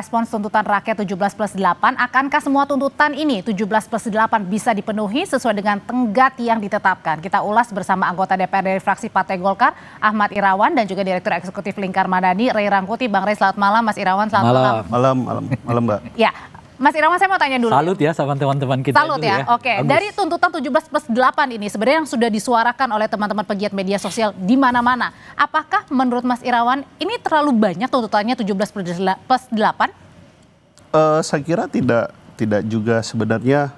merespons tuntutan rakyat 17+8, akankah semua tuntutan ini 17+8 bisa dipenuhi sesuai dengan tenggat yang ditetapkan? Kita ulas bersama anggota DPR dari fraksi Partai Golkar, Ahmad Irawan, dan juga Direktur Eksekutif Lingkar Madani, Ray Rangkuti. Bang Ray, selamat malam. Mas Irawan, selamat malam. Malam, Mbak. Ya, Mas Irawan, saya mau tanya dulu. Salut ya sama teman-teman kita. Salut ya, oke. Dari tuntutan 17+8 ini sebenarnya yang sudah disuarakan oleh teman-teman pegiat media sosial di mana-mana. Apakah menurut Mas Irawan ini terlalu banyak tuntutannya 17+8? Saya kira tidak juga sebenarnya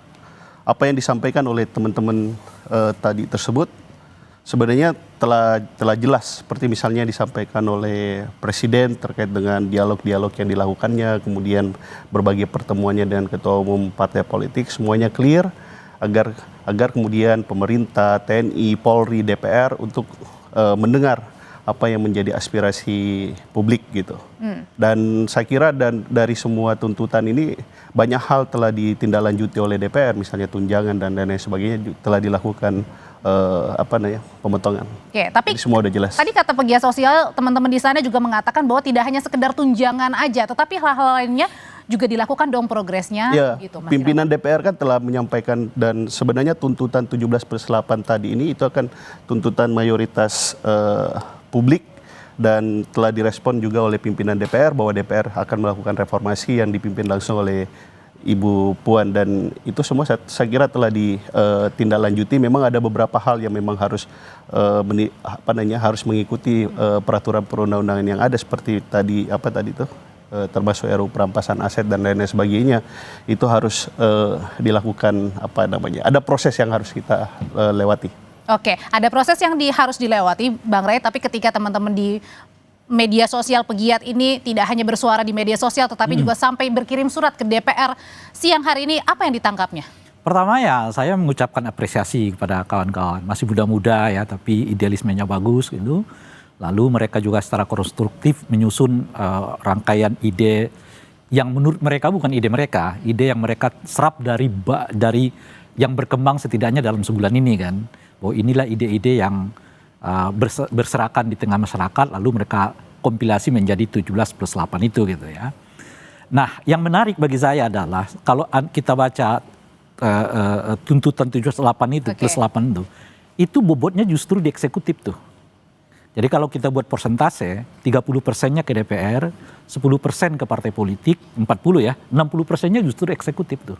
apa yang disampaikan oleh teman-teman tadi tersebut sebenarnya telah jelas, seperti misalnya disampaikan oleh Presiden terkait dengan dialog-dialog yang dilakukannya, kemudian berbagai pertemuannya dengan ketua umum partai politik, semuanya clear agar kemudian pemerintah, TNI, Polri, DPR untuk mendengar apa yang menjadi aspirasi publik gitu. Dan saya kira dari semua tuntutan ini banyak hal telah ditindaklanjuti oleh DPR, misalnya tunjangan dan lain sebagainya telah dilakukan pemotongan. Oke, tapi jadi semua udah jelas. Tadi kata pegiat sosial, teman-teman di sana juga mengatakan bahwa tidak hanya sekedar tunjangan aja, tetapi hal-hal lainnya juga dilakukan dong progresnya. Ya, gitu, Mas pimpinan DPR kan telah menyampaikan, dan sebenarnya tuntutan 17+8 tadi ini itu akan tuntutan mayoritas publik, dan telah direspon juga oleh pimpinan DPR bahwa DPR akan melakukan reformasi yang dipimpin langsung oleh Ibu Puan, dan itu semua saya kira telah ditindaklanjuti. Memang ada beberapa hal yang memang harus harus mengikuti peraturan perundang-undangan yang ada, seperti tadi termasuk RUU perampasan aset dan lain sebagainya. Itu harus dilakukan ada proses yang harus kita lewati. Oke, ada proses yang harus dilewati, Bang Ray, tapi ketika teman-teman di media sosial pegiat ini tidak hanya bersuara di media sosial, tetapi juga sampai berkirim surat ke DPR siang hari ini, apa yang ditangkapnya? Pertama ya, saya mengucapkan apresiasi kepada kawan-kawan, masih muda-muda ya, tapi idealismenya bagus gitu. Lalu mereka juga secara konstruktif menyusun rangkaian ide yang menurut mereka bukan ide mereka, ide yang mereka serap dari yang berkembang setidaknya dalam sebulan ini kan. Bahwa inilah ide-ide yang berserakan di tengah masyarakat, lalu mereka kompilasi menjadi 17+8 itu gitu ya. Nah, yang menarik bagi saya adalah kalau kita baca tuntutan 17+8 itu, plus 8 itu bobotnya justru di eksekutif tuh. Jadi kalau kita buat persentase, 30%-nya ke DPR, 10% ke partai politik, 40 ya, 60%-nya justru eksekutif tuh.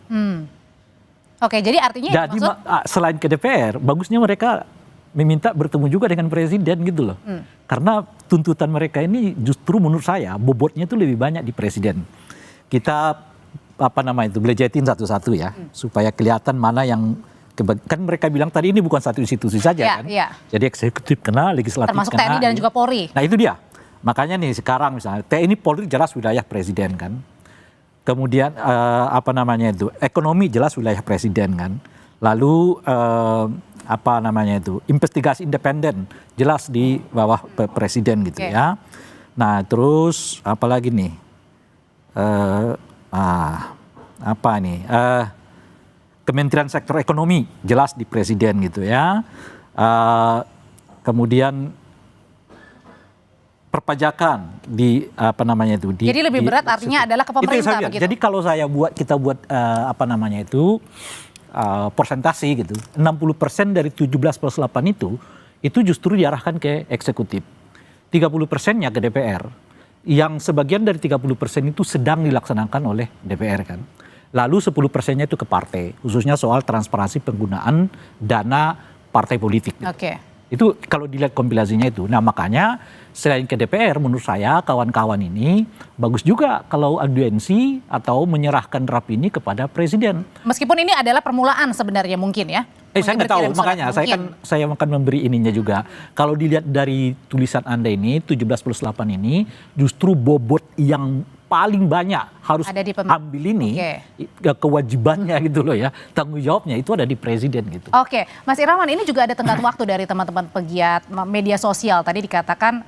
Oke, jadi artinya jadi selain ke DPR, bagusnya mereka meminta bertemu juga dengan presiden gitu loh. Karena tuntutan mereka ini justru menurut saya bobotnya itu lebih banyak di presiden. Kita belejetin satu-satu ya, supaya kelihatan mana yang kan mereka bilang tadi ini bukan satu institusi saja kan. Jadi eksekutif kena, legislatif termasuk kena. TNI dan juga Polri. Nah itu dia. Makanya nih sekarang misalnya TNI Polri jelas wilayah presiden kan. Kemudian ekonomi jelas wilayah presiden kan. Lalu investigasi independen jelas di bawah presiden gitu ya. Nah terus apa lagi nih? Kementerian Sektor Ekonomi jelas di presiden gitu ya. Kemudian perpajakan jadi lebih berat artinya adalah ke pemerintah begitu. Jadi kalau kita buat persentase gitu, 60% dari 17+8 itu justru diarahkan ke eksekutif, 30%-nya ke DPR, yang sebagian dari 30% itu sedang dilaksanakan oleh DPR kan, lalu 10%-nya itu ke partai, khususnya soal transparansi penggunaan dana partai politik gitu. Itu kalau dilihat kompilasinya itu. Nah makanya selain ke DPR menurut saya kawan-kawan ini bagus juga kalau audiensi atau menyerahkan draft ini kepada presiden. Meskipun ini adalah permulaan sebenarnya mungkin ya. Saya nggak tahu, makanya saya akan memberi ininya juga. Kalau dilihat dari tulisan Anda ini 17+8 ini justru bobot yang paling banyak harus ambil ini kewajibannya gitu loh ya, tanggung jawabnya itu ada di presiden gitu. Oke, Mas Irawan, ini juga ada tenggat waktu dari teman-teman pegiat media sosial. Tadi dikatakan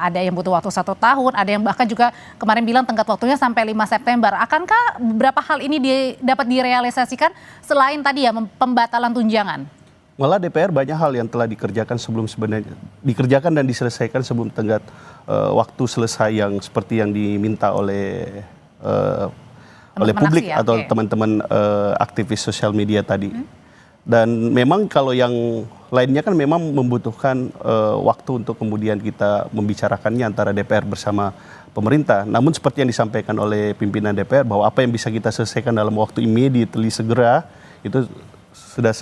ada yang butuh waktu 1 tahun, ada yang bahkan juga kemarin bilang tenggat waktunya sampai 5 September. Akankah beberapa hal ini dapat direalisasikan selain tadi ya pembatalan tunjangan? Malah DPR banyak hal yang telah dikerjakan dan diselesaikan sebelum tenggat waktu selesai yang seperti yang diminta oleh oleh Teman-teman publik aksi ya, atau oke. teman-teman aktivis sosial media tadi. Dan memang kalau yang lainnya kan memang membutuhkan waktu untuk kemudian kita membicarakannya antara DPR bersama pemerintah. Namun seperti yang disampaikan oleh pimpinan DPR bahwa apa yang bisa kita selesaikan dalam waktu immediately segera itu sudah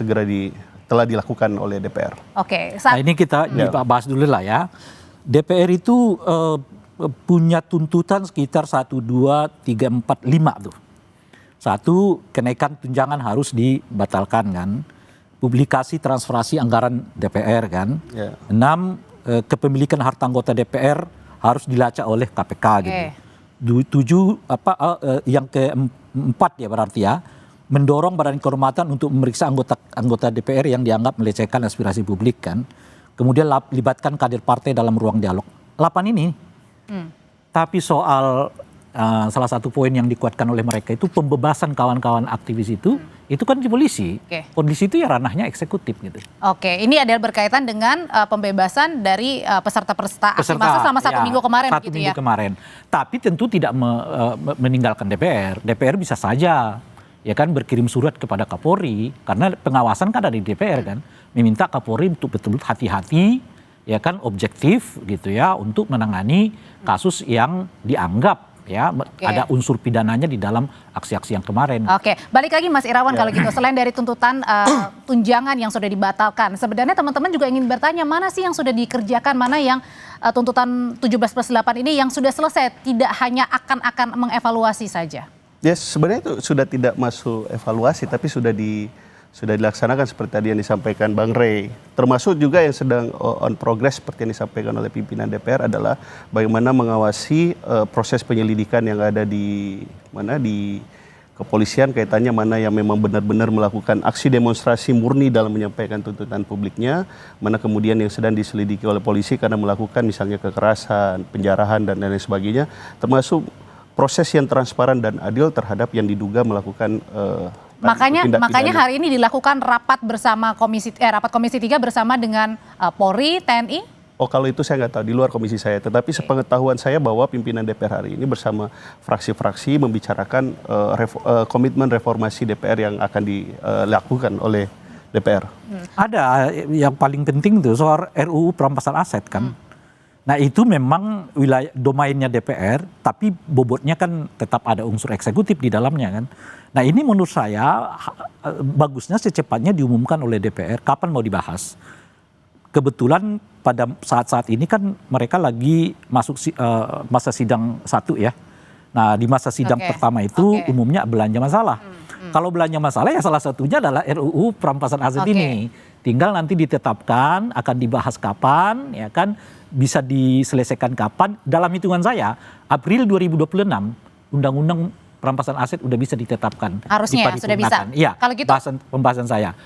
telah dilakukan oleh DPR. Oke, Nah ini kita bahas dulu lah ya. DPR itu punya tuntutan sekitar 1, 2, 3, 4, 5 tuh. 1, kenaikan tunjangan harus dibatalkan kan. Publikasi transferasi anggaran DPR kan. 6, kepemilikan harta anggota DPR harus dilacak oleh KPK gitu. 7, yang keempat ya berarti ya, mendorong Badan Kehormatan untuk memeriksa anggota DPR yang dianggap melecehkan aspirasi publik kan. Kemudian libatkan kader partai dalam ruang dialog. 8 ini. Tapi soal salah satu poin yang dikuatkan oleh mereka itu pembebasan kawan-kawan aktivis itu kan di polisi. Kondisi itu ya ranahnya eksekutif gitu. Oke, ini adalah berkaitan dengan pembebasan dari peserta aksi massa selama 1 minggu kemarin. 1 minggu kemarin. Tapi tentu tidak meninggalkan DPR. DPR bisa saja ya kan berkirim surat kepada Kapolri karena pengawasan kan ada di DPR kan, meminta Kapolri untuk betul-betul hati-hati ya kan, objektif gitu ya untuk menangani kasus yang dianggap ya ada unsur pidananya di dalam aksi-aksi yang kemarin. Oke, balik lagi Mas Irawan kalau gitu, selain dari tuntutan tunjangan yang sudah dibatalkan, sebenarnya teman-teman juga ingin bertanya mana sih yang sudah dikerjakan, mana yang tuntutan 17+8 ini yang sudah selesai, tidak hanya akan mengevaluasi saja. Ya sebenarnya itu sudah tidak masuk evaluasi tapi sudah dilaksanakan seperti tadi yang disampaikan Bang Rey. Termasuk juga yang sedang on progress seperti yang disampaikan oleh pimpinan DPR adalah bagaimana mengawasi proses penyelidikan yang ada di kepolisian, kaitannya mana yang memang benar-benar melakukan aksi demonstrasi murni dalam menyampaikan tuntutan publiknya, mana kemudian yang sedang diselidiki oleh polisi karena melakukan misalnya kekerasan, penjarahan dan lain sebagainya, termasuk proses yang transparan dan adil terhadap yang diduga melakukan makanya hari ini dilakukan rapat bersama rapat komisi 3 bersama dengan Polri, TNI. Oh kalau itu saya nggak tahu, di luar komisi saya. Tetapi sepengetahuan saya bahwa pimpinan DPR hari ini bersama fraksi-fraksi membicarakan komitmen reformasi DPR yang akan dilakukan oleh DPR. Ada yang paling penting tuh soal RUU perampasan aset kan. Nah itu memang wilayah domainnya DPR, tapi bobotnya kan tetap ada unsur eksekutif di dalamnya kan. Nah ini menurut saya bagusnya secepatnya diumumkan oleh DPR kapan mau dibahas. Kebetulan pada saat-saat ini kan mereka lagi masuk masa sidang 1 ya. Nah di masa sidang pertama itu umumnya belanja masalah. Kalau belanja masalah ya salah satunya adalah RUU perampasan aset ini. Tinggal nanti ditetapkan akan dibahas kapan ya kan. Bisa diselesaikan kapan? Dalam hitungan saya, April 2026 Undang-Undang Perampasan Aset udah bisa ditetapkan. Harusnya sudah bisa. Iya, kalau gitu pembahasan saya.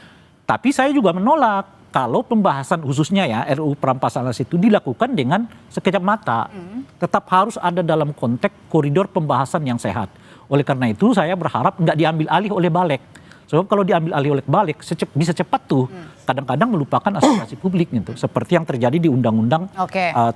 Tapi saya juga menolak kalau pembahasan khususnya ya RUU Perampasan Aset itu dilakukan dengan sekejap mata. Tetap harus ada dalam konteks koridor pembahasan yang sehat. Oleh karena itu saya berharap nggak diambil alih oleh Balik. Sebab kalau diambil alih oleh Balik bisa cepat tuh. Kadang-kadang melupakan aspirasi publik gitu. Seperti yang terjadi di undang-undang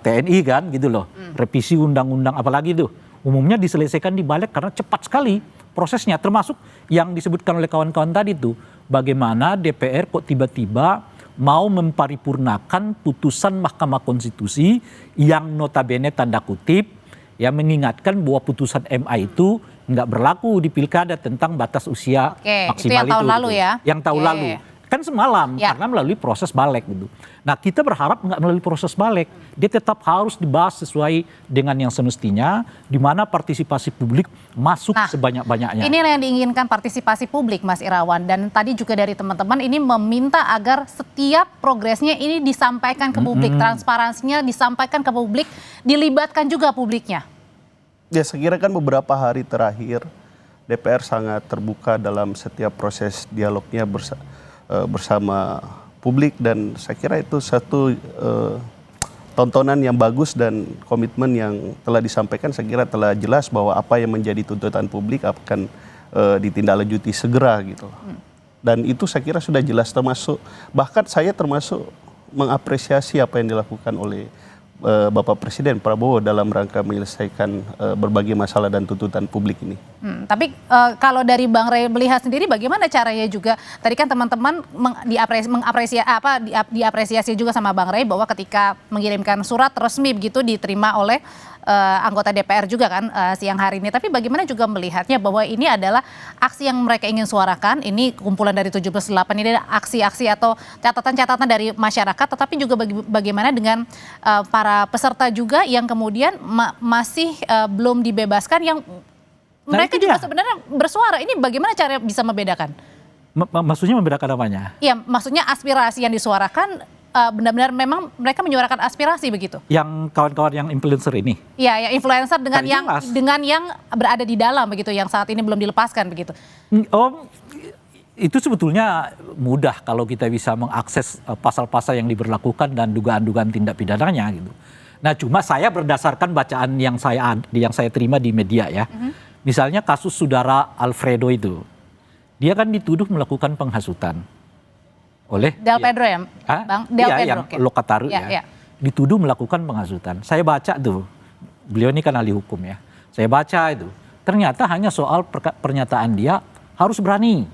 TNI kan gitu loh. Revisi undang-undang apalagi tuh. Umumnya diselesaikan di Balik karena cepat sekali prosesnya. Termasuk yang disebutkan oleh kawan-kawan tadi tuh. Bagaimana DPR kok tiba-tiba mau memparipurnakan putusan Mahkamah Konstitusi yang notabene tanda kutip ya mengingatkan bahwa putusan MA itu nggak berlaku di pilkada tentang batas usia maksimal itu. Yang tahun lalu ya? Yang tahun lalu. Kan semalam karena melalui proses Balik gitu. Nah kita berharap nggak melalui proses Balik. Dia tetap harus dibahas sesuai dengan yang semestinya di mana partisipasi publik masuk sebanyak-banyaknya. Ini yang diinginkan partisipasi publik Mas Irawan. Dan tadi juga dari teman-teman ini meminta agar setiap progresnya ini disampaikan ke publik. Transparansinya disampaikan ke publik, dilibatkan juga publiknya. Ya saya kira kan beberapa hari terakhir DPR sangat terbuka dalam setiap proses dialognya bersama publik dan saya kira itu satu tontonan yang bagus dan komitmen yang telah disampaikan saya kira telah jelas bahwa apa yang menjadi tuntutan publik akan ditindaklanjuti segera gitu. Dan itu saya kira sudah jelas termasuk bahkan saya termasuk mengapresiasi apa yang dilakukan oleh Bapak Presiden Prabowo dalam rangka menyelesaikan berbagai masalah dan tuntutan publik ini. Tapi kalau dari Bang Rey melihat sendiri bagaimana caranya juga tadi kan teman-teman diapresiasi juga sama Bang Rey bahwa ketika mengirimkan surat resmi begitu diterima oleh anggota DPR juga kan siang hari ini. Tapi bagaimana juga melihatnya bahwa ini adalah aksi yang mereka ingin suarakan, ini kumpulan dari 78 ini adalah aksi-aksi atau catatan-catatan dari masyarakat, tetapi juga bagaimana dengan para peserta juga yang kemudian masih belum dibebaskan yang mereka juga sebenarnya bersuara. Ini bagaimana cara bisa membedakan? Maksudnya membedakan apanya? Iya, maksudnya aspirasi yang disuarakan benar-benar memang mereka menyuarakan aspirasi begitu. Yang kawan-kawan yang influencer ini? Iya, yang influencer dengan Kan yang berada di dalam begitu, yang saat ini belum dilepaskan begitu. Itu sebetulnya mudah kalau kita bisa mengakses pasal-pasal yang diberlakukan dan dugaan-dugaan tindak pidananya gitu. Nah, cuma saya berdasarkan bacaan yang saya terima di media ya. Misalnya kasus saudara Alfredo itu, dia kan dituduh melakukan penghasutan oleh Del Pedro ya, Bang? Del Pedro. Yang Lokataru ya. Dituduh melakukan penghasutan. Saya baca tuh, beliau ini kan ahli hukum ya. Saya baca itu, ternyata hanya soal pernyataan dia harus berani,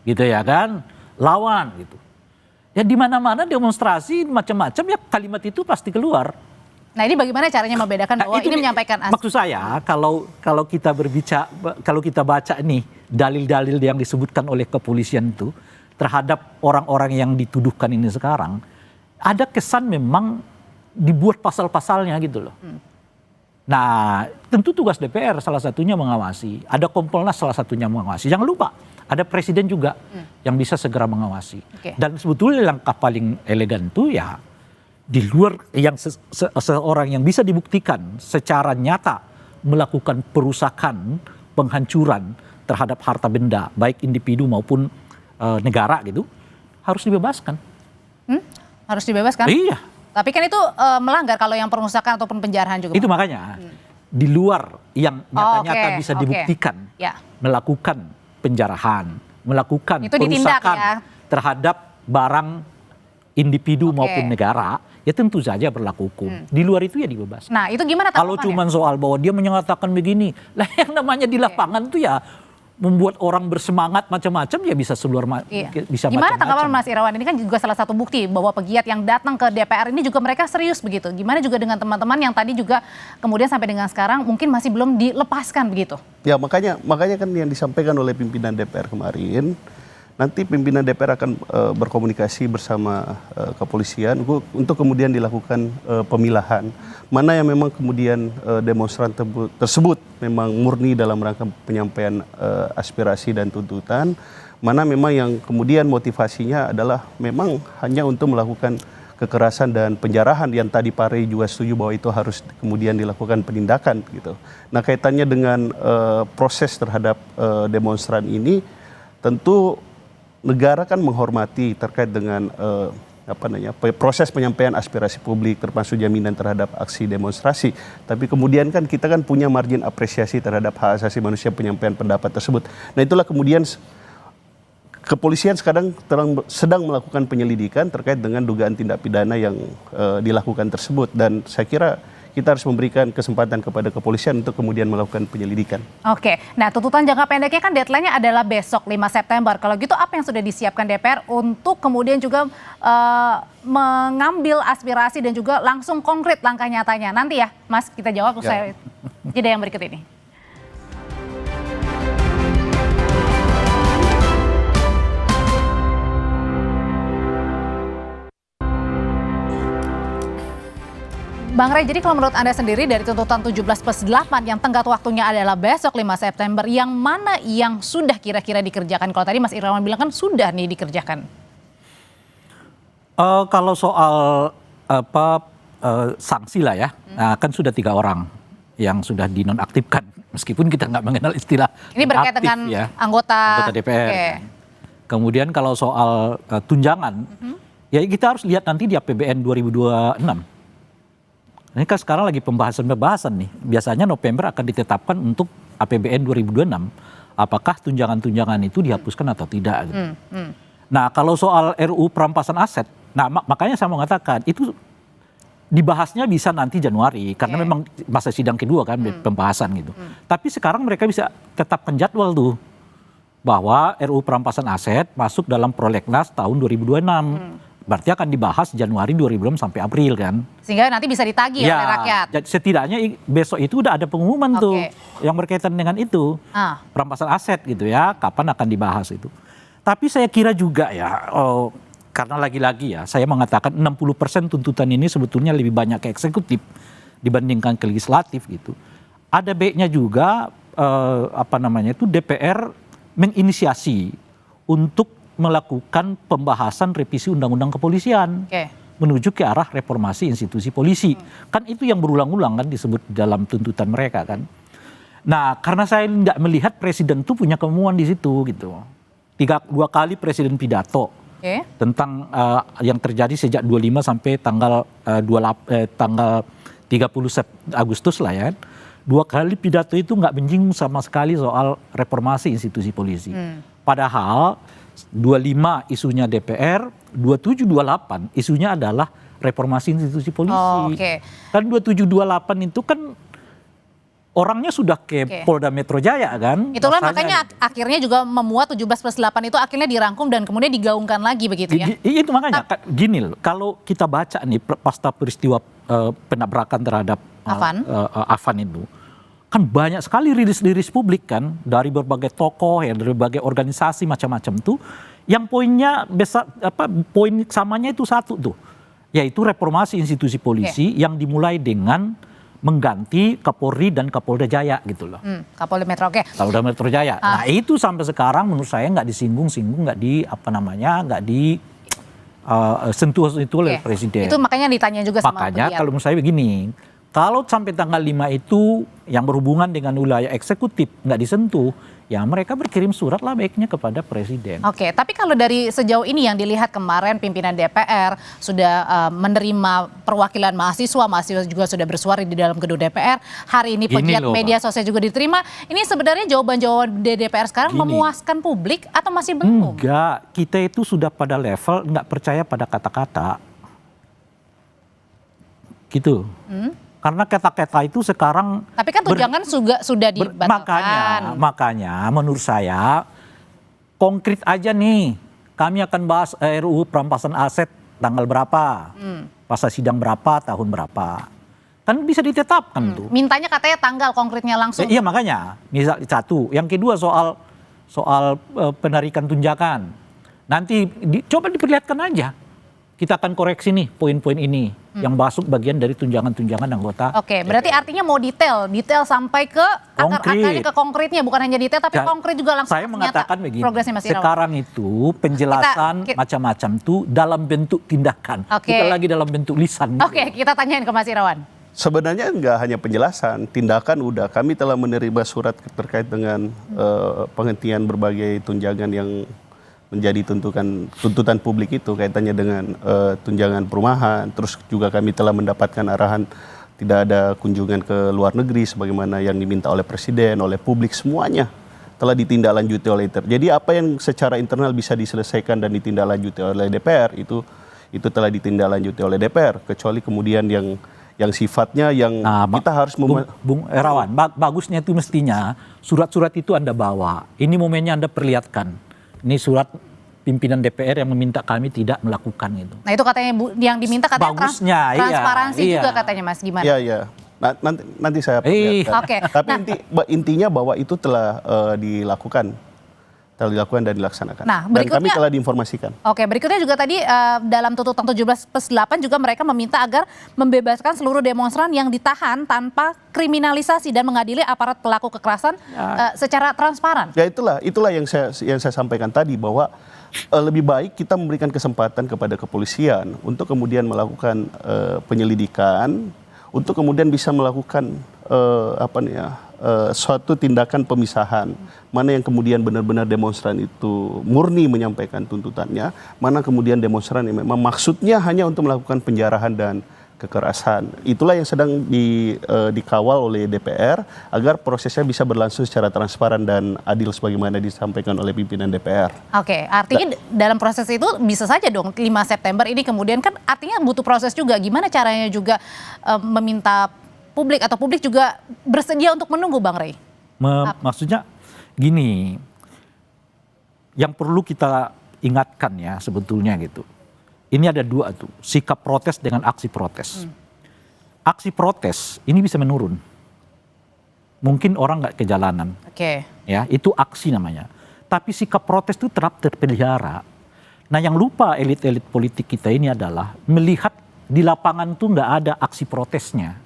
gitu ya kan, lawan gitu. Ya di mana-mana demonstrasi macam-macam ya kalimat itu pasti keluar. Nah ini bagaimana caranya membedakan bahwa ini menyampaikan maksud saya kalau kita berbicara, kalau kita baca nih dalil-dalil yang disebutkan oleh kepolisian itu terhadap orang-orang yang dituduhkan ini sekarang, ada kesan memang dibuat pasal-pasalnya gitu loh. Nah, tentu tugas DPR salah satunya mengawasi, ada Kompolnas salah satunya mengawasi. Jangan lupa, ada Presiden juga yang bisa segera mengawasi. Dan sebetulnya langkah paling elegan itu ya di luar yang seorang yang bisa dibuktikan secara nyata melakukan perusakan, penghancuran terhadap harta benda, baik individu maupun negara gitu, harus dibebaskan. Harus dibebaskan? Iya. Tapi kan itu melanggar kalau yang pengusahaan ataupun penjarahan juga. Itu makanya di luar yang nyata-nyata bisa dibuktikan melakukan penjarahan, melakukan itu perusakan terhadap barang individu maupun negara, ya tentu saja berlaku hukum. Di luar itu ya dibebaskan. Nah itu gimana kalau cuma soal bahwa dia menyatakan begini, lah yang namanya di lapangan tuh ya membuat orang bersemangat macam-macam ya bisa bisa macam-macam. Gimana tanggapan Mas Irawan? Ini kan juga salah satu bukti bahwa pegiat yang datang ke DPR ini juga mereka serius begitu. Gimana juga dengan teman-teman yang tadi juga kemudian sampai dengan sekarang mungkin masih belum dilepaskan begitu? Ya makanya kan yang disampaikan oleh pimpinan DPR kemarin, nanti pimpinan DPR akan berkomunikasi bersama kepolisian untuk kemudian dilakukan pemilahan. Mana yang memang kemudian demonstran tersebut memang murni dalam rangka penyampaian aspirasi dan tuntutan. Mana memang yang kemudian motivasinya adalah memang hanya untuk melakukan kekerasan dan penjarahan yang tadi Pak Rey juga setuju bahwa itu harus kemudian dilakukan penindakan gitu. Nah kaitannya dengan proses terhadap demonstran ini tentu negara kan menghormati terkait dengan proses penyampaian aspirasi publik termasuk jaminan terhadap aksi demonstrasi. Tapi kemudian kan kita kan punya margin apresiasi terhadap hak asasi manusia penyampaian pendapat tersebut. Nah itulah kemudian kepolisian sedang melakukan penyelidikan terkait dengan dugaan tindak pidana yang dilakukan tersebut. Dan saya kira kita harus memberikan kesempatan kepada kepolisian untuk kemudian melakukan penyelidikan. Oke, nah tuntutan jangka pendeknya kan deadline-nya adalah besok 5 September. Kalau gitu apa yang sudah disiapkan DPR untuk kemudian juga mengambil aspirasi dan juga langsung konkret langkah nyatanya? Nanti ya Mas, kita jawab usai jeda yang berikut ini. Bang Rey, jadi kalau menurut Anda sendiri dari tuntutan 17+8 yang tenggat waktunya adalah besok 5 September, yang mana yang sudah kira-kira dikerjakan? Kalau tadi Mas Irawan bilang kan sudah nih dikerjakan. Kalau soal sanksi lah ya, nah, kan sudah 3 orang yang sudah dinonaktifkan, meskipun kita nggak mengenal istilah. Ini berkaitan dengan ya, anggota DPR. Okay. Kemudian kalau soal tunjangan, ya kita harus lihat nanti di APBN 2026. Ini kan sekarang lagi pembahasan nih. Biasanya November akan ditetapkan untuk APBN 2026. Apakah tunjangan-tunjangan itu dihapuskan atau tidak? Gitu. Nah kalau soal RUU perampasan aset, nah makanya saya mengatakan itu dibahasnya bisa nanti Januari karena memang masa sidang kedua kan pembahasan gitu. Tapi sekarang mereka bisa tetapkan jadwal tuh bahwa RUU perampasan aset masuk dalam prolegnas tahun 2026. Berarti akan dibahas Januari 2026 sampai April kan. Sehingga nanti bisa ditagih oleh rakyat. Setidaknya besok itu udah ada pengumuman tuh yang berkaitan dengan itu. Perampasan aset gitu ya, kapan akan dibahas itu. Tapi saya kira juga ya, karena lagi-lagi ya, saya mengatakan 60% tuntutan ini sebetulnya lebih banyak ke eksekutif dibandingkan ke legislatif gitu. Ada baiknya juga DPR menginisiasi untuk melakukan pembahasan revisi undang-undang kepolisian menuju ke arah reformasi institusi polisi. Kan itu yang berulang-ulang kan disebut dalam tuntutan mereka kan. Nah, karena saya nggak melihat presiden tuh punya kemauan di situ gitu. Dua kali presiden pidato tentang yang terjadi sejak 25 sampai tanggal 30 Agustus lah ya. 2 kali pidato itu nggak menyinggung sama sekali soal reformasi institusi polisi. Padahal 25 isunya DPR, 27, 28 isunya adalah reformasi institusi polisi. Kan 27, 28 itu kan orangnya sudah ke Polda Metro Jaya kan. Itulah makanya akhirnya juga memuat 17+8 itu akhirnya dirangkum dan kemudian digaungkan lagi begitu ya. Itu makanya gini loh, kalau kita baca nih pasca peristiwa penabrakan terhadap Afan itu, kan banyak sekali rilis-rilis publik kan dari berbagai tokoh ya, dari berbagai organisasi macam-macam tuh, yang poinnya poin samanya itu satu tuh, yaitu reformasi institusi polisi yang dimulai dengan mengganti Kapolri dan Kapolda Jaya gitu loh. Kapolda Metro Kapolda Metro Jaya. Nah itu sampai sekarang menurut saya nggak disinggung-singgung, nggak sentuh itu oleh presiden. Itu makanya ditanya juga sama makanya kalau menurut saya begini. Kalau sampai tanggal 5 itu yang berhubungan dengan wilayah eksekutif nggak disentuh, ya mereka berkirim surat lah baiknya kepada presiden. Tapi kalau dari sejauh ini yang dilihat kemarin pimpinan DPR sudah menerima perwakilan mahasiswa juga sudah bersuara di dalam gedung DPR. Hari ini pegiat media sosial juga diterima. Ini sebenarnya jawaban-jawaban DPR sekarang memuaskan publik atau masih belum? Enggak, kita itu sudah pada level nggak percaya pada kata-kata. Gitu. Karena kata-kata itu sekarang... Tapi kan tunjangan sudah dibatalkan. Makanya menurut saya konkret aja nih. Kami akan bahas RUU perampasan aset tanggal berapa. Masa sidang berapa, tahun berapa. Kan bisa ditetapkan tuh. Mintanya katanya tanggal konkretnya langsung. Iya makanya. Misal satu. Yang kedua soal penarikan tunjangan. Nanti coba diperlihatkan aja. Kita akan koreksi nih poin-poin ini yang masuk bagian dari tunjangan-tunjangan anggota. Berarti artinya mau detail sampai ke akar-akarnya, ke konkretnya, bukan hanya detail tapi konkret juga langsung. Saya mengatakan begini, Mas sekarang itu penjelasan macam-macam tuh dalam bentuk tindakan, bukan lagi dalam bentuk lisan. Kita tanyain ke Mas Irawan. Sebenarnya nggak hanya penjelasan, tindakan udah. Kami telah menerima surat terkait dengan penghentian berbagai tunjangan yang menjadi tuntutan publik itu kaitannya dengan tunjangan perumahan. Terus juga kami telah mendapatkan arahan tidak ada kunjungan ke luar negeri sebagaimana yang diminta oleh presiden, oleh publik, semuanya telah ditindaklanjuti oleh DPR. Jadi apa yang secara internal bisa diselesaikan dan ditindaklanjuti oleh DPR itu telah ditindaklanjuti oleh DPR, kecuali kemudian yang sifatnya yang kita harus Bung Erawan, bagusnya itu mestinya surat-surat itu Anda bawa. Ini momennya Anda perlihatkan. Ini surat pimpinan DPR yang meminta kami tidak melakukan itu. Nah itu katanya yang diminta katanya transparansi juga katanya Mas, gimana? Iya. Nanti saya perlihatkan. Tapi intinya bahwa itu telah dilakukan dan dilaksanakan. Nah, dan kami telah diinformasikan. Berikutnya juga tadi dalam tuntutan 17+8 juga mereka meminta agar membebaskan seluruh demonstran yang ditahan tanpa kriminalisasi dan mengadili aparat pelaku kekerasan secara transparan. Ya itulah yang saya sampaikan tadi, bahwa lebih baik kita memberikan kesempatan kepada kepolisian untuk kemudian melakukan penyelidikan, untuk kemudian bisa melakukan suatu tindakan pemisahan, mana yang kemudian benar-benar demonstran itu murni menyampaikan tuntutannya, mana kemudian demonstran yang memang maksudnya hanya untuk melakukan penjarahan dan kekerasan. Itulah yang sedang dikawal oleh DPR agar prosesnya bisa berlangsung secara transparan dan adil sebagaimana disampaikan oleh pimpinan DPR. Oke, artinya dalam proses itu bisa saja dong 5 September ini kemudian kan artinya butuh proses juga. Gimana caranya juga meminta publik atau publik juga bersedia untuk menunggu, Bang Rey? Maksudnya gini, yang perlu kita ingatkan ya sebetulnya gitu. Ini ada dua tuh, sikap protes dengan aksi protes. Aksi protes ini bisa menurun. Mungkin orang nggak ke jalanan. Oke. Ya, itu aksi namanya. Tapi sikap protes itu tetap terpelihara. Nah, yang lupa elit-elit politik kita ini adalah melihat di lapangan tuh nggak ada aksi protesnya.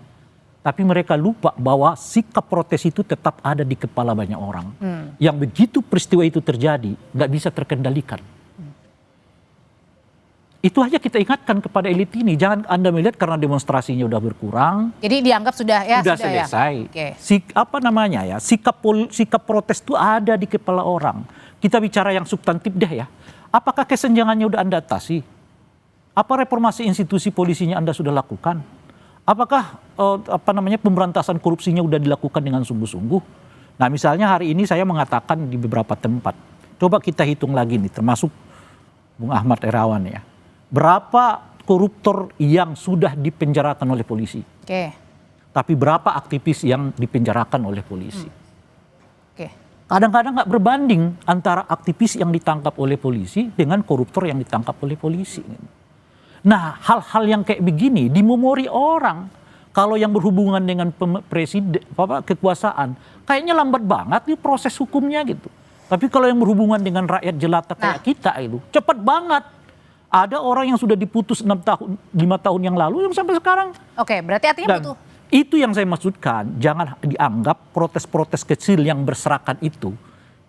Tapi mereka lupa bahwa sikap protes itu tetap ada di kepala banyak orang. Yang begitu peristiwa itu terjadi, nggak bisa terkendalikan. Itu aja kita ingatkan kepada elit ini. Jangan Anda melihat karena demonstrasinya udah berkurang. Jadi dianggap sudah selesai. Ya? Okay. Sikap protes itu ada di kepala orang. Kita bicara yang substantif deh ya. Apakah kesenjangannya udah Anda atasi? Apa reformasi institusi polisinya Anda sudah lakukan? Apakah pemberantasan korupsinya udah dilakukan dengan sungguh-sungguh? Nah, misalnya hari ini saya mengatakan di beberapa tempat. Coba kita hitung lagi nih, termasuk Bung Ahmad Herawan ya. Berapa koruptor yang sudah dipenjarakan oleh polisi? Oke. Tapi berapa aktivis yang dipenjarakan oleh polisi? Oke. Kadang-kadang nggak berbanding antara aktivis yang ditangkap oleh polisi dengan koruptor yang ditangkap oleh polisi. Nah, hal-hal yang kayak begini di memori orang, kalau yang berhubungan dengan presiden, kekuasaan, kayaknya lambat banget nih proses hukumnya gitu. Tapi kalau yang berhubungan dengan rakyat jelata kayak kita itu cepat banget. Ada orang yang sudah diputus 5 tahun yang lalu yang sampai sekarang. Oke, berarti artinya butuh. Itu yang saya maksudkan, jangan dianggap protes-protes kecil yang berserakan itu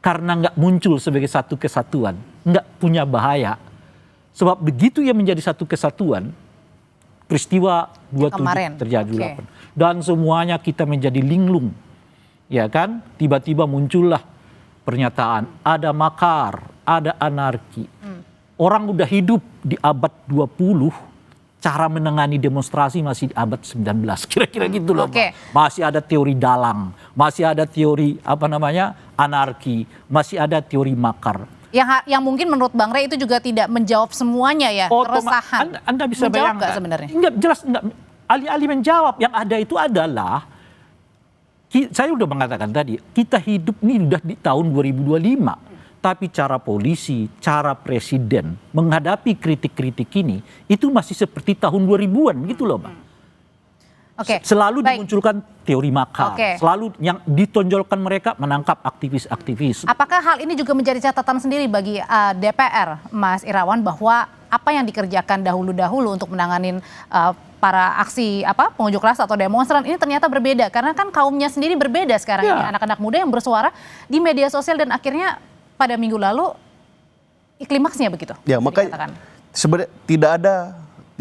karena nggak muncul sebagai satu kesatuan, nggak punya bahaya. Sebab begitu yang menjadi satu kesatuan, peristiwa 27 terjadi 8. Dan semuanya kita menjadi linglung. Ya kan? Tiba-tiba muncullah pernyataan, ada makar, ada anarki. Orang udah hidup di abad 20, cara menangani demonstrasi masih di abad 19. Kira-kira gitu loh. Okay. Masih ada teori dalang, masih ada teori anarki, masih ada teori makar. Yang mungkin menurut Bang Rey itu juga tidak menjawab semuanya ya, keresahan. Anda bisa menjawab bayangkan. Sebenarnya? Enggak, jelas enggak. Alih-alih menjawab, yang ada itu adalah, saya udah mengatakan tadi, kita hidup ini udah di tahun 2025. Tapi cara polisi, cara presiden menghadapi kritik-kritik ini, itu masih seperti tahun 2000-an gitu loh, Bang. Oke. Selalu dimunculkan teori makar. Selalu yang ditonjolkan mereka menangkap aktivis-aktivis. Apakah hal ini juga menjadi catatan sendiri bagi DPR, Mas Irawan, bahwa apa yang dikerjakan dahulu-dahulu untuk menanganin para aksi pengunjuk rasa atau demonstran ini ternyata berbeda? Karena kan kaumnya sendiri berbeda sekarang ini. Anak-anak muda yang bersuara di media sosial dan akhirnya pada minggu lalu klimaksnya begitu. Ya, makanya sebenarnya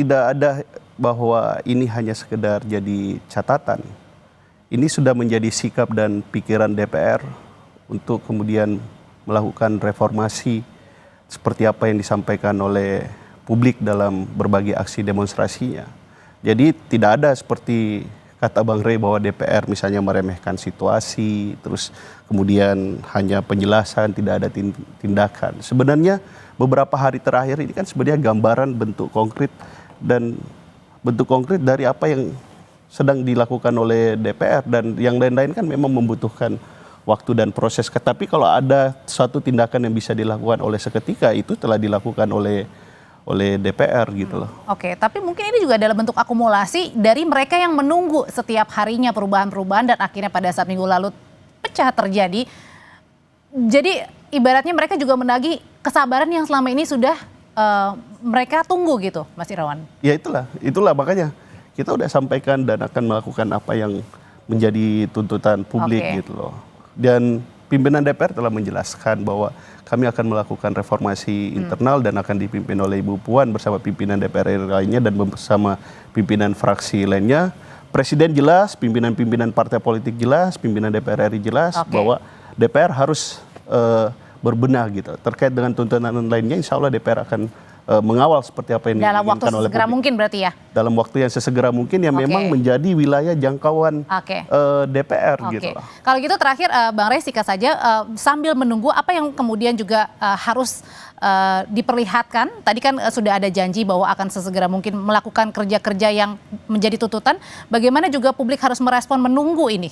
tidak ada bahwa ini hanya sekedar jadi catatan. Ini sudah menjadi sikap dan pikiran DPR untuk kemudian melakukan reformasi seperti apa yang disampaikan oleh publik dalam berbagai aksi demonstrasinya. Jadi tidak ada seperti kata Bang Rey bahwa DPR misalnya meremehkan situasi, terus kemudian hanya penjelasan, tidak ada tindakan. Sebenarnya beberapa hari terakhir ini kan sebenarnya gambaran bentuk konkret dari apa yang sedang dilakukan oleh DPR, dan yang lain-lain kan memang membutuhkan waktu dan proses. Tapi kalau ada suatu tindakan yang bisa dilakukan oleh seketika, itu telah dilakukan oleh DPR gitu loh. Oke, tapi mungkin ini juga adalah bentuk akumulasi dari mereka yang menunggu setiap harinya perubahan-perubahan dan akhirnya pada saat minggu lalu pecah terjadi. Jadi ibaratnya mereka juga menagih kesabaran yang selama ini sudah mereka tunggu gitu, Mas Irawan. Ya itulah makanya kita udah sampaikan dan akan melakukan apa yang menjadi tuntutan publik gitu loh. Dan pimpinan DPR telah menjelaskan bahwa kami akan melakukan reformasi internal dan akan dipimpin oleh Ibu Puan bersama pimpinan DPR lainnya dan bersama pimpinan fraksi lainnya. Presiden jelas, pimpinan-pimpinan partai politik jelas, pimpinan DPR RI jelas bahwa DPR harus berbenah gitu. Terkait dengan tuntutan lainnya, insya Allah DPR akan mengawal seperti apa yang dalam waktu diinginkan oleh segera publik. mungkin berarti ya. Dalam waktu yang sesegera mungkin yang memang menjadi wilayah jangkauan DPR gitu lah. Kalau gitu terakhir Bang Rey singkat saja sambil menunggu apa yang kemudian juga harus diperlihatkan. Tadi kan sudah ada janji bahwa akan sesegera mungkin melakukan kerja-kerja yang menjadi tuntutan. Bagaimana juga publik harus merespon menunggu ini?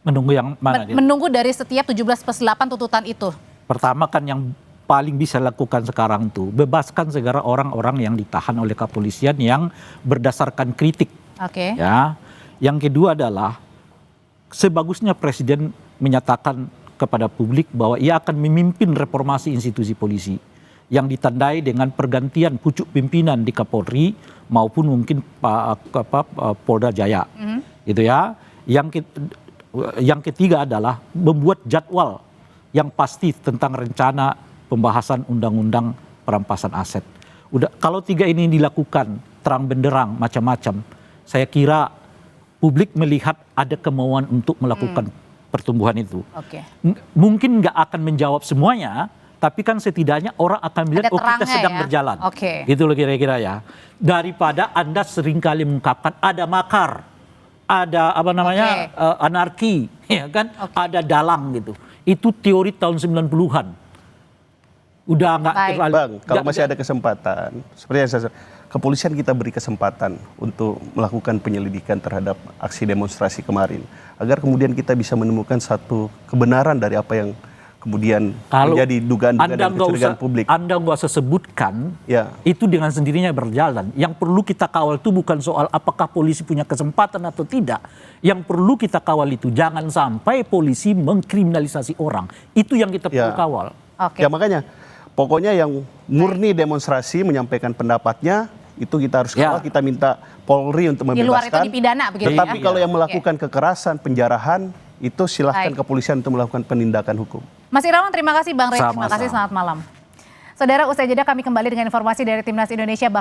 Menunggu yang mana? Menunggu dari setiap 17+8 tuntutan itu. Pertama kan yang paling bisa lakukan sekarang tuh bebaskan segera orang-orang yang ditahan oleh kepolisian yang berdasarkan kritik. Oke. Ya. Yang kedua adalah sebagusnya Presiden menyatakan kepada publik bahwa ia akan memimpin reformasi institusi polisi yang ditandai dengan pergantian pucuk pimpinan di Kapolri maupun mungkin Polda Jaya. Gitu ya. Yang ketiga adalah membuat jadwal yang pasti tentang rencana pembahasan undang-undang perampasan aset. Kalau tiga ini dilakukan terang benderang macam-macam, saya kira publik melihat ada kemauan untuk melakukan pertumbuhan itu. Mungkin nggak akan menjawab semuanya, tapi kan setidaknya orang akan melihat kita sedang berjalan. Gitu loh kira-kira ya. Daripada Anda seringkali mengungkapkan ada makar, ada anarki, ya kan? Ada dalang gitu. Itu teori tahun 90-an. Udah nggak terlalu. Bang, kalau masih ada kesempatan, seperti yang saya kepolisian kita beri kesempatan untuk melakukan penyelidikan terhadap aksi demonstrasi kemarin, agar kemudian kita bisa menemukan satu kebenaran dari apa yang kemudian menjadi dugaan-dugaan dan kecurigaan publik. Anda nggak usah sebutkan, itu dengan sendirinya berjalan. Yang perlu kita kawal itu bukan soal apakah polisi punya kesempatan atau tidak. Yang perlu kita kawal itu jangan sampai polisi mengkriminalisasi orang. Itu yang kita perlu kawal. Ya makanya. Pokoknya yang murni demonstrasi menyampaikan pendapatnya itu kita harus kawal, kita minta Polri untuk membebaskan. Di luar itu dipidana begitu. Tetapi kalau yang melakukan kekerasan, penjarahan, itu silahkan kepolisian untuk melakukan penindakan hukum. Mas Irawan, terima kasih Bang Rey, terima kasih, selamat malam. Saudara, usai jeda kami kembali dengan informasi dari Timnas Indonesia bakal